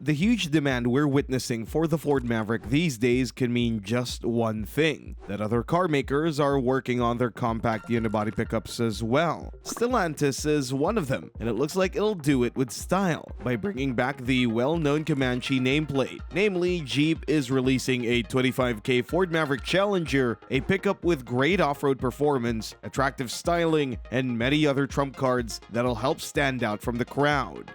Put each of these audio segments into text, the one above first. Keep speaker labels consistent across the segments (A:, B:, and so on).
A: the huge demand we're witnessing for the Ford Maverick these days can mean just one thing: that other car makers are working on their compact unibody pickups as well. Stellantis is one of them, and it looks like it'll do it with style by bringing back the well-known Comanche nameplate. Namely, Jeep is releasing a 25K Ford Maverick Challenger, a pickup with great off-road performance, attractive styling, and many other trump cards that'll help stand out from the crowd.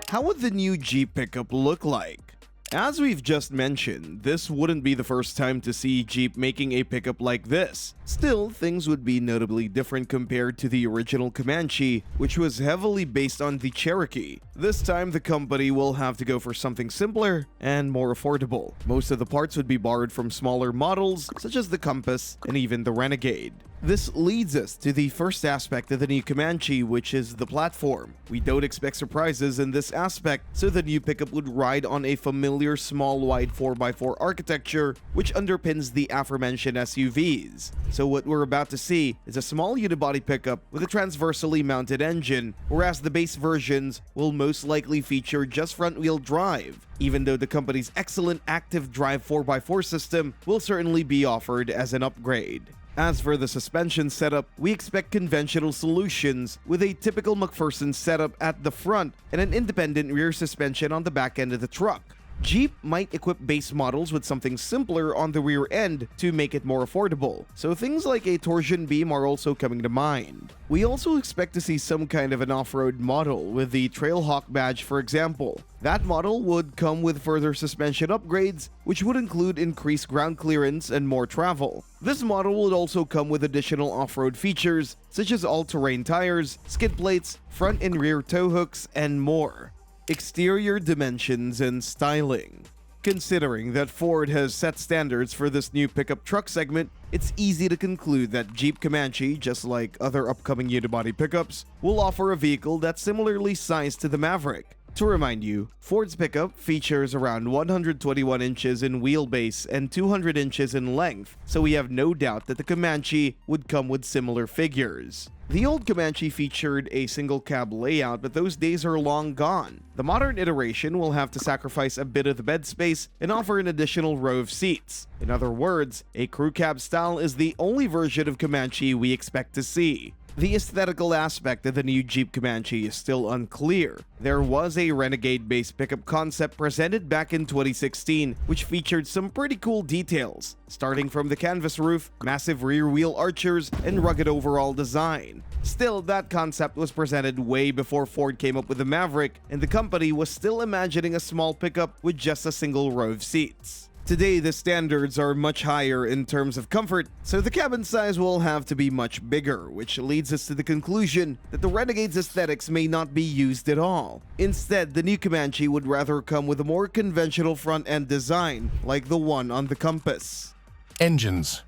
A: How would the new Jeep pickup look like? As we've just mentioned, this wouldn't be the first time to see Jeep making a pickup like this. Still, things would be notably different compared to the original Comanche, which was heavily based on the Cherokee. This time, the company will have to go for something simpler and more affordable. Most of the parts would be borrowed from smaller models, such as the Compass and even the Renegade. This leads us to the first aspect of the new Comanche, which is the platform. We don't expect surprises in this aspect, so the new pickup would ride on a familiar small wide 4x4 architecture, which underpins the aforementioned SUVs. So what we're about to see is a small unibody pickup with a transversely mounted engine, whereas the base versions will most likely feature just front-wheel drive, even though the company's excellent active drive 4x4 system will certainly be offered as an upgrade. As for the suspension setup, we expect conventional solutions with a typical McPherson setup at the front and an independent rear suspension on the back end of the truck. Jeep might equip base models with something simpler on the rear end to make it more affordable, so things like a torsion beam are also coming to mind. We also expect to see some kind of an off-road model with the Trailhawk badge, for example. That model would come with further suspension upgrades, which would include increased ground clearance and more travel. This model would also come with additional off-road features, such as all-terrain tires, skid plates, front and rear tow hooks, and more. Exterior dimensions and styling. Considering that Ford has set standards for this new pickup truck segment, it's easy to conclude that Jeep Comanche, just like other upcoming unibody pickups, will offer a vehicle that's similarly sized to the Maverick. To remind you, Ford's pickup features around 121 inches in wheelbase and 200 inches in length, so we have no doubt that the Comanche would come with similar figures. The old Comanche featured a single cab layout, but those days are long gone. The modern iteration will have to sacrifice a bit of the bed space and offer an additional row of seats. In other words, a crew cab style is the only version of Comanche we expect to see. The aesthetical aspect of the new Jeep Comanche is still unclear. There was a Renegade-based pickup concept presented back in 2016, which featured some pretty cool details, starting from the canvas roof, massive rear wheel archers, and rugged overall design. Still, that concept was presented way before Ford came up with the Maverick, and the company was still imagining a small pickup with just a single row of seats. Today, the standards are much higher in terms of comfort, so the cabin size will have to be much bigger, which leads us to the conclusion that the Renegade's aesthetics may not be used at all. Instead, the new Comanche would rather come with a more conventional front-end design, like the one on the Compass.
B: Engines.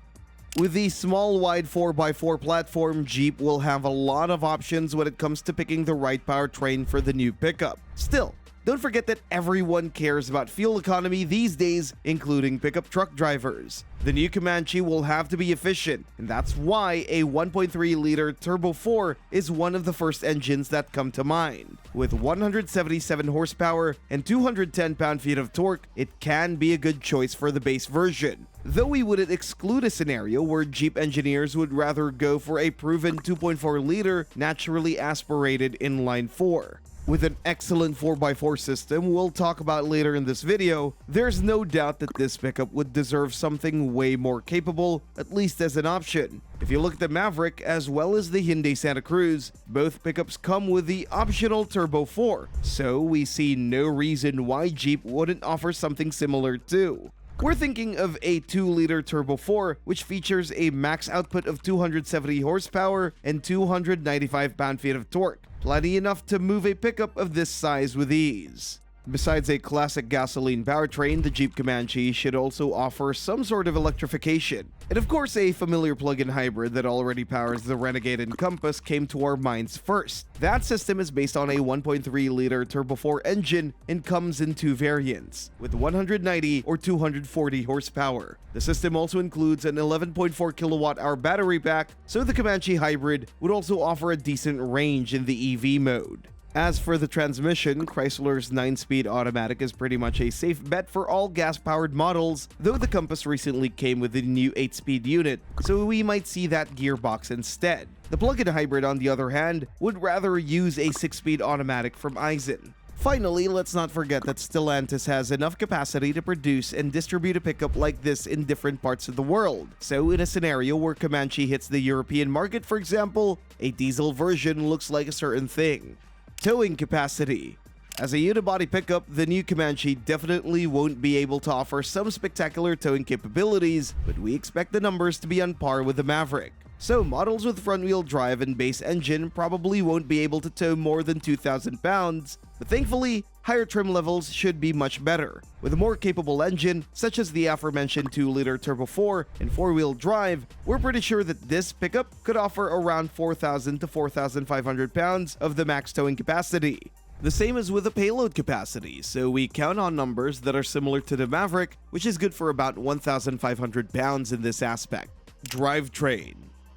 A: With the small wide 4x4 platform, Jeep will have a lot of options when it comes to picking the right powertrain for the new pickup. Still, don't forget that everyone cares about fuel economy these days, including pickup truck drivers. The new Comanche will have to be efficient, and that's why a 1.3-liter Turbo 4 is one of the first engines that come to mind. With 177 horsepower and 210 pound-feet of torque, it can be a good choice for the base version. Though we wouldn't exclude a scenario where Jeep engineers would rather go for a proven 2.4-liter naturally aspirated inline 4. With an excellent 4x4 system we'll talk about later in this video, there's no doubt that this pickup would deserve something way more capable, at least as an option. If you look at the Maverick as well as the Hyundai Santa Cruz, both pickups come with the optional Turbo 4, so we see no reason why Jeep wouldn't offer something similar too. We're thinking of a 2-liter Turbo 4, which features a max output of 270 horsepower and 295 pound-feet of torque. Plenty enough to move a pickup of this size with ease. Besides a classic gasoline powertrain, the Jeep Comanche should also offer some sort of electrification. And of course, a familiar plug-in hybrid that already powers the Renegade and Compass came to our minds first. That system is based on a 1.3-liter Turbo 4 engine and comes in two variants, with 190 or 240 horsepower. The system also includes an 11.4 kilowatt-hour battery pack, so the Comanche hybrid would also offer a decent range in the EV mode. As for the transmission, Chrysler's 9-speed automatic is pretty much a safe bet for all gas-powered models, though the Compass recently came with a new 8-speed unit, so we might see that gearbox instead. The plug-in hybrid, on the other hand, would rather use a 6-speed automatic from Aisin. Finally, let's not forget that Stellantis has enough capacity to produce and distribute a pickup like this in different parts of the world. So in a scenario where Comanche hits the European market, for example, a diesel version looks like a certain thing. Towing capacity. As a unibody pickup, the new Comanche definitely won't be able to offer some spectacular towing capabilities, but we expect the numbers to be on par with the Maverick. So models with front-wheel drive and base engine probably won't be able to tow more than 2,000 pounds, but thankfully, higher trim levels should be much better. With a more capable engine, such as the aforementioned 2-liter Turbo 4 and 4-wheel drive, we're pretty sure that this pickup could offer around 4,000 to 4,500 pounds of the max towing capacity. The same as with the payload capacity, so we count on numbers that are similar to the Maverick, which is good for about 1,500 pounds in this aspect. Drivetrain.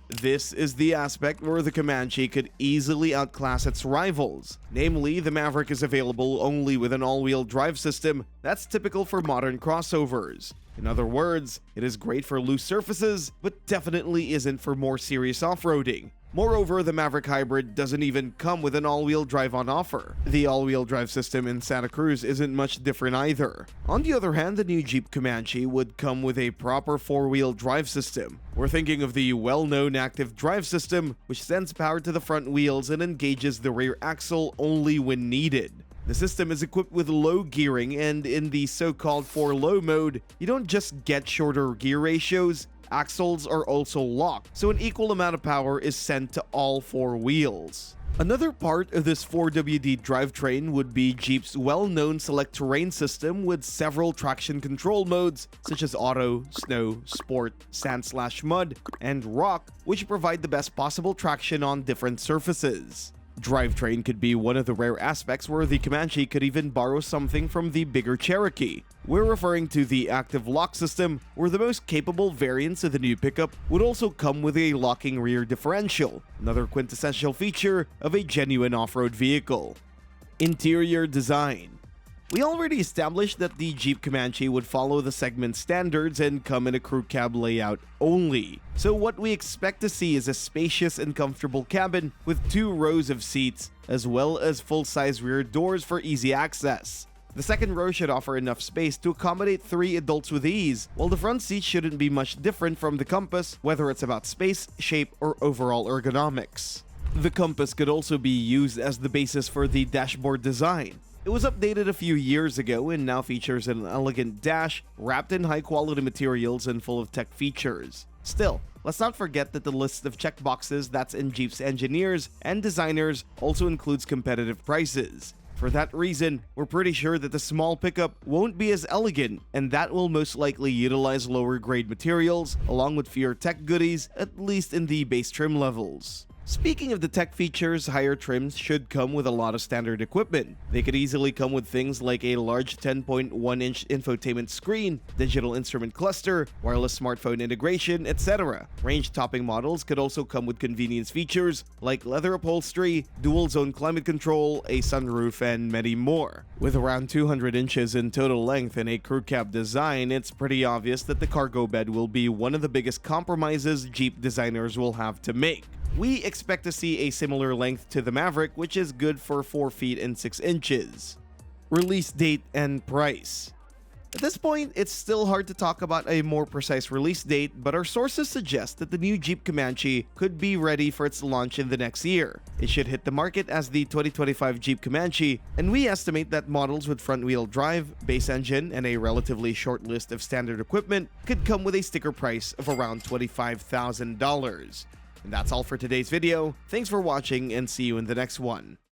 A: This is the aspect where the Comanche could easily outclass its rivals. Namely, the Maverick is available only with an all-wheel drive system that's typical for modern crossovers. In other words, it is great for loose surfaces, but definitely isn't for more serious off-roading. Moreover, the Maverick Hybrid doesn't even come with an all-wheel drive on offer. The all-wheel drive system in Santa Cruz isn't much different either. On the other hand, the new Jeep Comanche would come with a proper 4-wheel drive system. We're thinking of the well-known active drive system, which sends power to the front wheels and engages the rear axle only when needed. The system is equipped with low gearing, and in the so-called 4-low mode, you don't just get shorter gear ratios, axles are also locked, so an equal amount of power is sent to all 4 wheels. Another part of this 4WD drivetrain would be Jeep's well-known select terrain system with several traction control modes such as auto, snow, sport, sand/mud, and rock, which provide the best possible traction on different surfaces. Drivetrain could be one of the rare aspects where the Comanche could even borrow something from the bigger Cherokee. We're referring to the active lock system, where the most capable variants of the new pickup would also come with a locking rear differential, another quintessential feature of a genuine off-road vehicle. Interior design. We already established that the Jeep Comanche would follow the segment standards and come in a crew cab layout only. So what we expect to see is a spacious and comfortable cabin with 2 rows of seats, as well as full-size rear doors for easy access. The second row should offer enough space to accommodate 3 adults with ease, while the front seats shouldn't be much different from the Compass, whether it's about space, shape, or overall ergonomics. The Compass could also be used as the basis for the dashboard design. It was updated a few years ago and now features an elegant dash wrapped in high-quality materials and full of tech features. Still, let's not forget that the list of checkboxes that's in Jeep's engineers and designers also includes competitive prices. For that reason, we're pretty sure that the small pickup won't be as elegant, and that will most likely utilize lower-grade materials along with fewer tech goodies, at least in the base trim levels. Speaking of the tech features, higher trims should come with a lot of standard equipment. They could easily come with things like a large 10.1-inch infotainment screen, digital instrument cluster, wireless smartphone integration, etc. Range-topping models could also come with convenience features like leather upholstery, dual-zone climate control, a sunroof, and many more. With around 200 inches in total length and a crew cab design, it's pretty obvious that the cargo bed will be one of the biggest compromises Jeep designers will have to make. We expect to see a similar length to the Maverick, which is good for 4 feet and 6 inches. Release date and price. At this point, it's still hard to talk about a more precise release date, but our sources suggest that the new Jeep Comanche could be ready for its launch in the next year. It should hit the market as the 2025 Jeep Comanche, and we estimate that models with front-wheel drive, base engine, and a relatively short list of standard equipment could come with a sticker price of around $25,000. And that's all for today's video. Thanks for watching and see you in the next one.